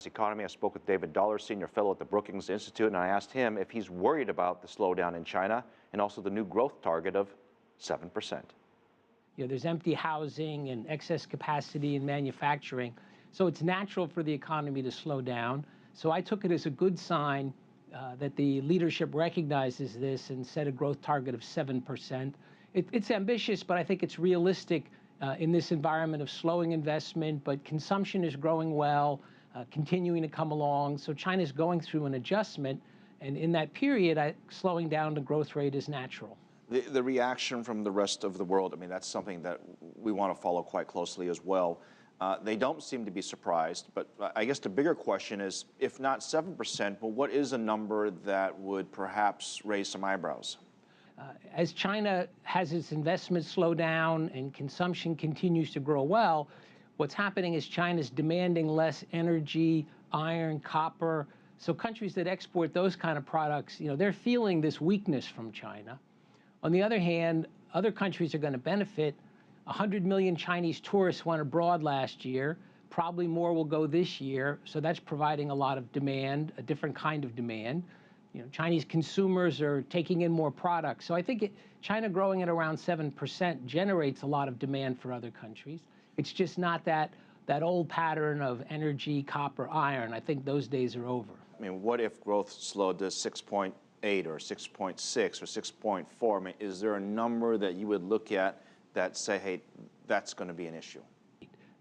Economy. I spoke with David Dollar, senior fellow at the Brookings Institute, and I asked him if he's worried about the slowdown in China and also the new growth target of 7%. There's empty housing and excess capacity in manufacturing, so it's natural for the economy to slow down. So I took it as a good sign that the leadership recognizes this and set a growth target of 7%. It's ambitious, but I think it's realistic in this environment of slowing investment, but consumption is growing well. Continuing to come along. So China's going through an adjustment, and in that period, slowing down the growth rate is natural. The reaction from the rest of the world, I mean, that's something that we want to follow quite closely as well. They don't seem to be surprised, but I guess the bigger question is, if not 7%, well, what is a number that would perhaps raise some eyebrows? As China has its investment slow down and consumption continues to grow well, what's happening is China's demanding less energy, iron, copper. So countries that export those kind of products, they're feeling this weakness from China. On the other hand, other countries are going to benefit. 100 million Chinese tourists went abroad last year. Probably more will go this year. So that's providing a lot of demand, a different kind of demand. Chinese consumers are taking in more products. So I think China growing at around 7% generates a lot of demand for other countries. It's just not that old pattern of energy, copper, iron. I think those days are over. I mean, what if growth slowed to 6.8 or 6.6 or 6.4? I mean, is there a number that you would look at that say, hey, that's going to be an issue?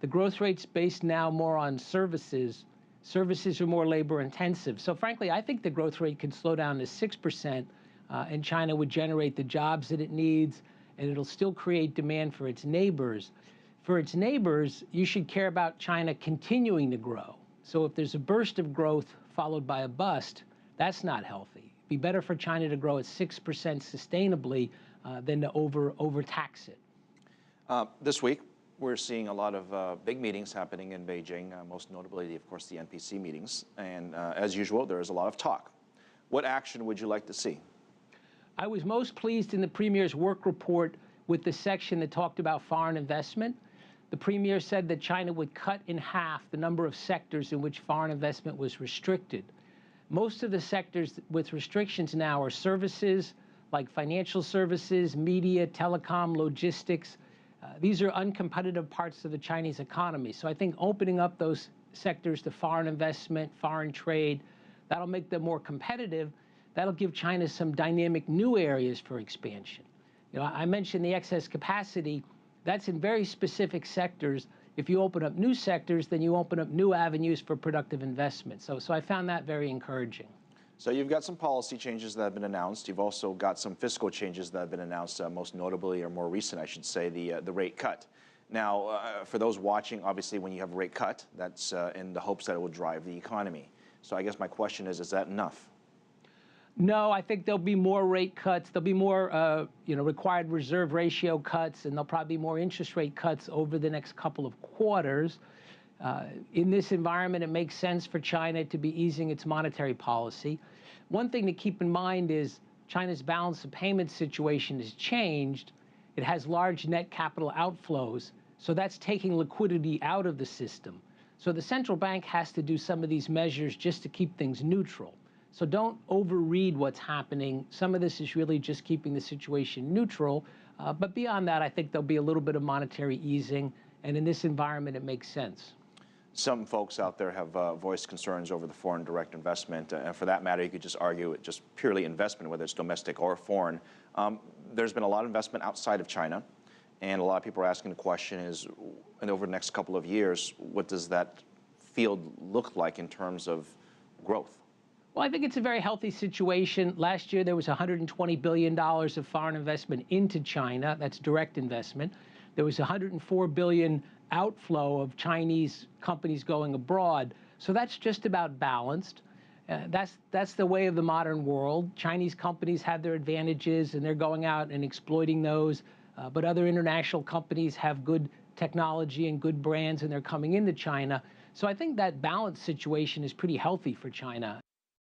The growth rate's based now more on services. Services are more labor intensive. So frankly, I think the growth rate could slow down to 6%, and China would generate the jobs that it needs, and it'll still create demand for its neighbors. For its neighbors, you should care about China continuing to grow. So if there's a burst of growth followed by a bust, that's not healthy. It'd be better for China to grow at 6% sustainably than to overtax it. This week, we're seeing a lot of big meetings happening in Beijing, most notably, of course, the NPC meetings. And as usual, there is a lot of talk. What action would you like to see? I was most pleased in the Premier's work report with the section that talked about foreign investment. The Premier said that China would cut in half the number of sectors in which foreign investment was restricted. Most of the sectors with restrictions now are services, like financial services, media, telecom, logistics. These are uncompetitive parts of the Chinese economy. So I think opening up those sectors to foreign investment, foreign trade, that'll make them more competitive. That'll give China some dynamic new areas for expansion. I mentioned the excess capacity. That's in very specific sectors. If you open up new sectors, then you open up new avenues for productive investment. So I found that very encouraging. So you've got some policy changes that have been announced. You've also got some fiscal changes that have been announced, most notably, or more recent, I should say, the rate cut. Now, for those watching, obviously, when you have a rate cut, that's in the hopes that it will drive the economy. So I guess my question is that enough? No, I think there'll be more rate cuts. There'll be more, required reserve ratio cuts, and there'll probably be more interest rate cuts over the next couple of quarters. In this environment, it makes sense for China to be easing its monetary policy. One thing to keep in mind is China's balance of payments situation has changed. It has large net capital outflows, so that's taking liquidity out of the system. So the central bank has to do some of these measures just to keep things neutral. So don't overread what's happening. Some of this is really just keeping the situation neutral. But beyond that, I think there'll be a little bit of monetary easing. And in this environment, it makes sense. Some folks out there have voiced concerns over the foreign direct investment. And for that matter, you could just argue it just purely investment, whether it's domestic or foreign. There's been a lot of investment outside of China. And a lot of people are asking the question is, and over the next couple of years, what does that field look like in terms of growth? Well, I think it's a very healthy situation. Last year, there was $120 billion of foreign investment into China. That's direct investment. There was $104 billion outflow of Chinese companies going abroad. So that's just about balanced. That's the way of the modern world. Chinese companies have their advantages, and they're going out and exploiting those. But other international companies have good technology and good brands, and they're coming into China. So I think that balanced situation is pretty healthy for China.